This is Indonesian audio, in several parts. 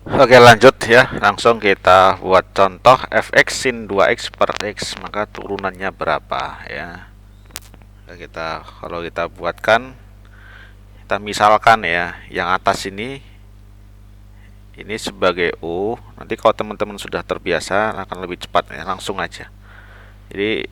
Oke, lanjut ya, langsung kita buat contoh fx sin 2x per x, maka turunannya berapa ya. Kalau kita buatkan, kita misalkan ya, yang atas ini sebagai U. Nanti kalau teman-teman sudah terbiasa akan lebih cepat ya, langsung aja. Jadi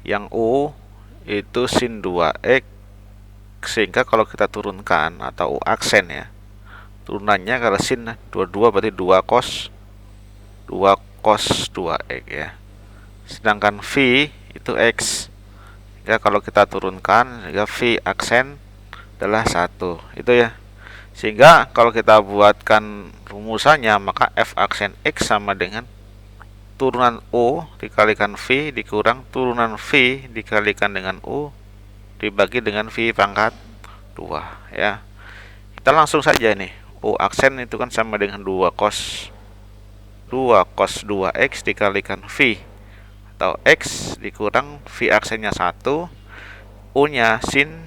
yang U itu sin 2x, sehingga kalau kita turunkan atau U aksen ya, turunannya kalau sin 22 berarti 2 cos 2x ya. Sedangkan V itu X. Ya, kalau kita turunkan, ya V aksen adalah 1. Itu ya. Sehingga kalau kita buatkan rumusannya, maka F aksen X sama dengan turunan U dikalikan V dikurang turunan V dikalikan dengan U dibagi dengan V pangkat 2 ya. Kita langsung saja nih. U aksen itu kan sama dengan 2 cos 2x dikalikan V atau X dikurang V aksennya 1, U-nya sin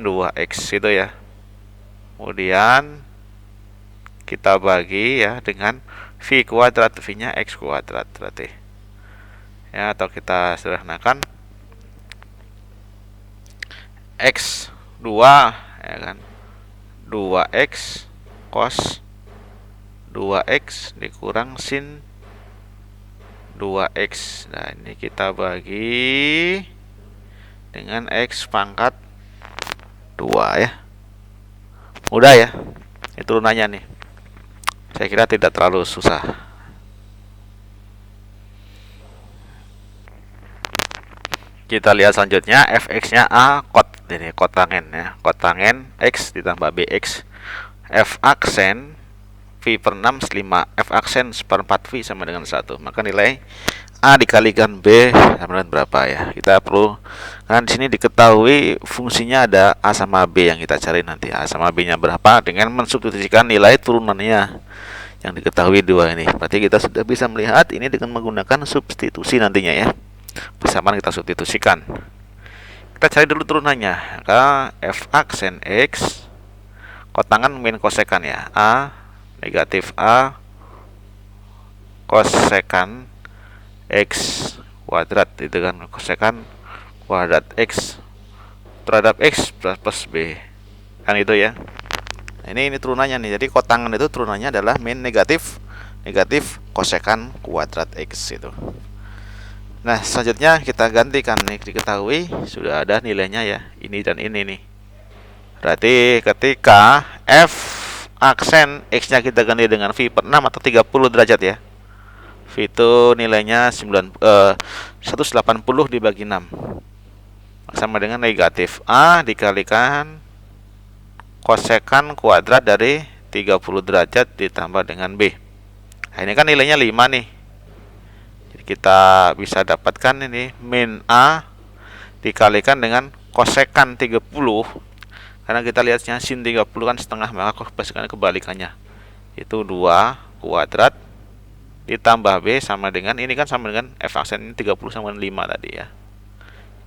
2x itu ya. Kemudian kita bagi ya dengan V kuadrat, V-nya X kuadrat berarti. Ya, atau kita sederhanakan X 2 ya kan. 2x cos 2x dikurang sin 2x. Nah, ini kita bagi dengan X pangkat 2 ya. Mudah ya. Ini turunannya nih. Saya kira tidak terlalu susah. Kita lihat selanjutnya fx-nya A kot ini kotangen ya. Kotangen x ditambah bx. F aksen V per 6 5 F aksen seperempat V sama dengan 1. Maka nilai A dikalikan B sama dengan berapa ya? Kita perlu kan di sini diketahui fungsinya ada A sama B yang kita cari nanti. A sama B-nya berapa dengan mensubstitusikan nilai turunannya yang diketahui dua ini. Berarti kita sudah bisa melihat ini dengan menggunakan substitusi nantinya ya. Persamaan kita substitusikan. Kita cari dulu turunannya. Maka F aksen X kotangan min kosekan ya. A negatif A kosekan X kuadrat itu kan, kosekan kuadrat X terhadap X plus B kan itu ya. Nah, ini turunannya nih. Jadi kotangan itu turunannya adalah min negatif kosekan kuadrat X itu. Nah, selanjutnya kita gantikan nih, diketahui sudah ada nilainya ya, ini dan ini nih. Berarti ketika F aksen X-nya kita ganti dengan V per 6 atau 30 derajat ya. V itu nilainya 180 dibagi 6 sama dengan negatif A dikalikan kosekan kuadrat dari 30 derajat ditambah dengan B. Nah, ini kan nilainya 5 nih. Jadi kita bisa dapatkan ini min A dikalikan dengan kosekan 30. Karena kita lihatnya sin 30 kan setengah, maka kosekan kebalikannya. Itu 2 kuadrat ditambah B sama dengan ini kan sama dengan F aksen ini 30 sama dengan 5 tadi ya.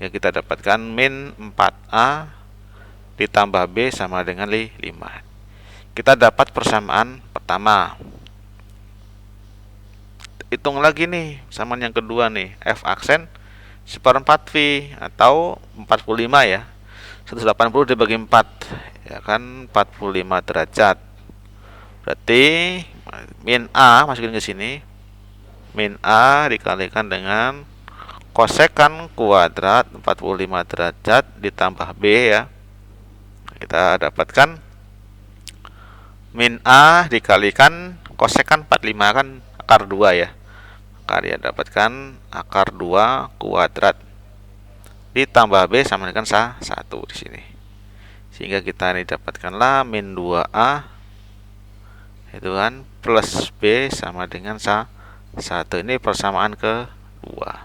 Ya, kita dapatkan min 4A ditambah B sama dengan 5. Kita dapat persamaan pertama. Hitung lagi nih persamaan yang kedua nih. F aksen seperempat V atau 45 ya. 180 dibagi 4 ya kan 45 derajat. Berarti min A masukin ke sini. Min A dikalikan dengan kosekan kuadrat 45 derajat ditambah B ya. Kita dapatkan min A dikalikan kosekan 45 kan akar 2 ya. Maka dia dapatkan akar 2 kuadrat ditambah B sama dengan 1 di sini. Sehingga kita ini dapatkanlah min 2A itu kan plus B sama dengan 1. Ini persamaan kedua.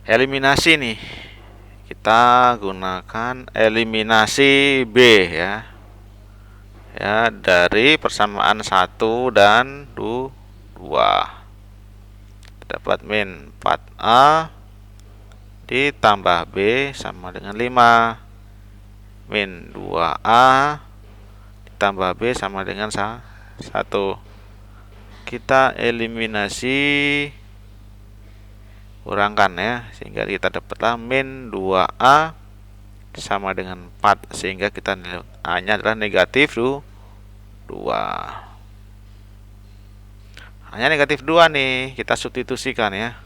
Eliminasi nih. Kita gunakan eliminasi B ya. Ya, dari persamaan 1 dan 2. Dapat min 4A ditambah B sama dengan 5. Min 2A ditambah B sama dengan 1. Kita eliminasi, kurangkan ya, sehingga kita dapatlah min 2A sama dengan 4, sehingga kita nilai A nya adalah negatif 2. Hanya negatif 2 nih, kita substitusikan ya.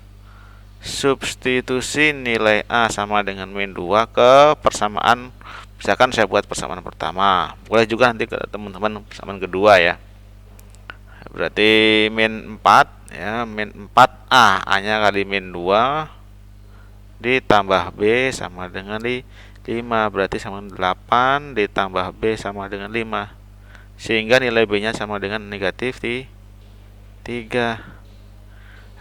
Substitusi nilai A sama dengan min 2 ke persamaan. Misalkan saya buat persamaan pertama, boleh juga nanti ke teman-teman persamaan kedua ya. Berarti min 4 ya, min 4A, A nya kali min 2 ditambah B sama dengan 5, berarti sama dengan 8 ditambah B sama dengan 5, sehingga nilai B nya sama dengan negatif 3.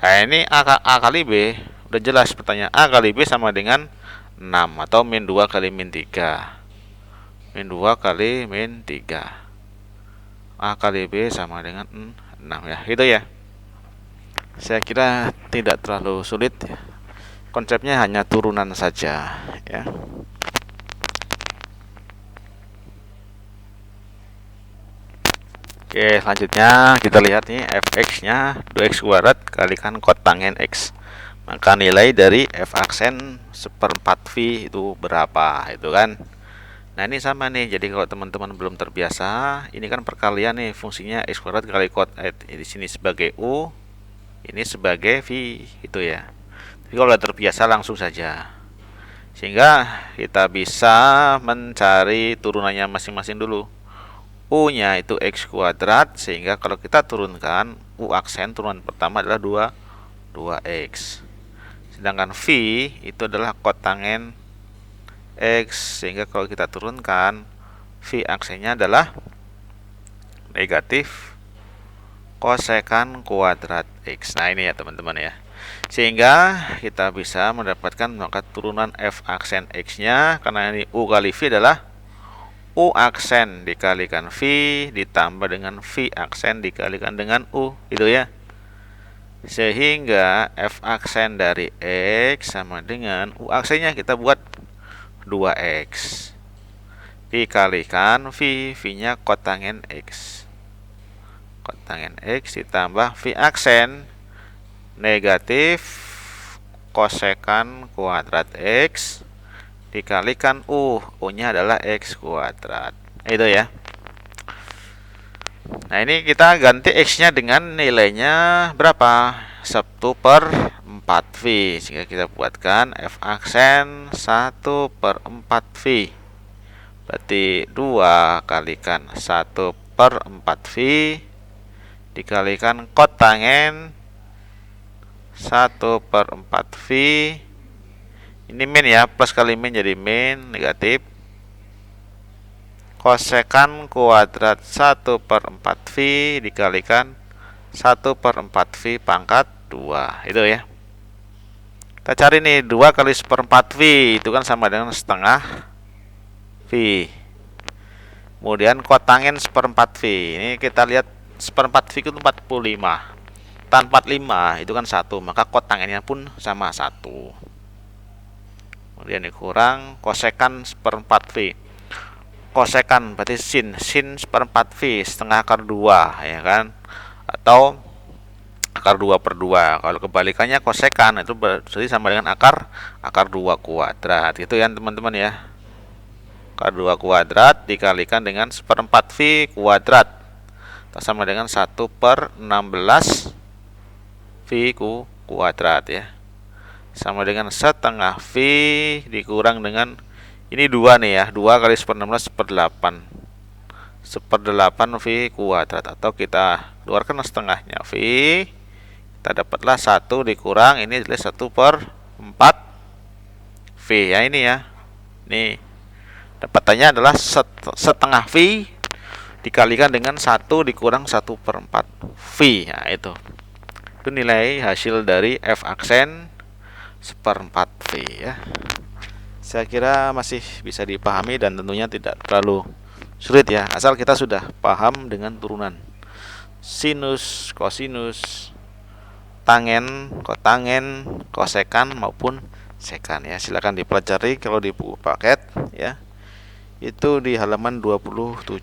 Nah ini A kali B udah jelas, pertanyaan A kali B sama dengan 6 atau min 2 kali min 3. Min 2 kali min 3. A kali B sama dengan 6 ya, gitu ya. Saya kira tidak terlalu sulit ya. Konsepnya hanya turunan saja ya. Oke, selanjutnya kita lihat nih fx nya 2x kuadrat kalikan kotanggen x. Maka nilai dari f aksen 1/4 V itu berapa, itu kan. Nah ini sama nih, jadi kalau teman-teman belum terbiasa, ini kan perkalian nih, fungsinya x kuadrat kali kot di sini sebagai u, ini sebagai v, itu ya. Jadi kalau udah terbiasa langsung saja, sehingga kita bisa mencari turunannya masing-masing dulu. U nya itu x kuadrat, sehingga kalau kita turunkan u aksen turunan pertama adalah 2x. Sedangkan v itu adalah kotanggen x, sehingga kalau kita turunkan v aksennya adalah negatif kosekan kuadrat x. Nah ini ya teman-teman ya, sehingga kita bisa mendapatkan maka turunan f aksen x nya, karena ini u kali v adalah u aksen dikalikan v ditambah dengan v aksen dikalikan dengan u, gitu ya. Sehingga f aksen dari x sama dengan u aksennya kita buat 2x dikalikan v, v nya kotanggen x. Kotanggen x ditambah v aksen negatif kosekan kuadrat x dikalikan u nya adalah x kuadrat, itu ya. Nah ini kita ganti x nya dengan nilainya berapa, 1/4 V, sehingga kita buatkan f aksen 1/4 V, berarti 2 kalikan 1/4 V dikalikan kotanggen 1/4 V. Ini min ya, plus kali min jadi min, negatif kosekan kuadrat 1/4 V dikalikan 1/4 V pangkat 2, itu ya. Kita cari nih 2 kali 1/4 V itu kan sama dengan setengah V. Kemudian kotanggen 1/4 V, ini kita lihat 1/4 V itu 45. Tanpa 45 itu kan 1, maka kotangennya pun sama 1. Kemudian dikurang kosekan 1/4 V. Kosekan berarti sin 1/4 V, setengah akar 2 ya kan, atau akar 2/2. Kalau kebalikannya kosekan itu berarti sama dengan akar 2 kuadrat, gitu ya teman-teman ya. Akar 2 kuadrat dikalikan dengan 1/4 V kuadrat sama dengan 1/16 V kuadrat ya, sama dengan setengah V dikurang dengan ini 2 nih ya, 2 kali 1/16 1/8 V kuadrat, atau kita keluarkan setengahnya V, kita dapatlah 1 dikurang ini adalah 1/4 V ya, ini ya. Nih dapatannya adalah setengah V dikalikan dengan 1 dikurang 1/4 V. Nah itu nilai hasil dari f aksen 1/4 V ya. Saya kira masih bisa dipahami dan tentunya tidak terlalu sulit ya, asal kita sudah paham dengan turunan sinus, kosinus, tangen, kotanggen, kosekan maupun sekan ya. Silakan dipelajari kalau di buku paket ya. itu di halaman 27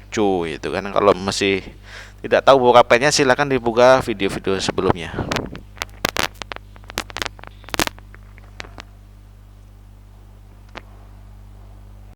itu kan. Kalau masih tidak tahu buka pennya, silahkan dibuka video-video sebelumnya.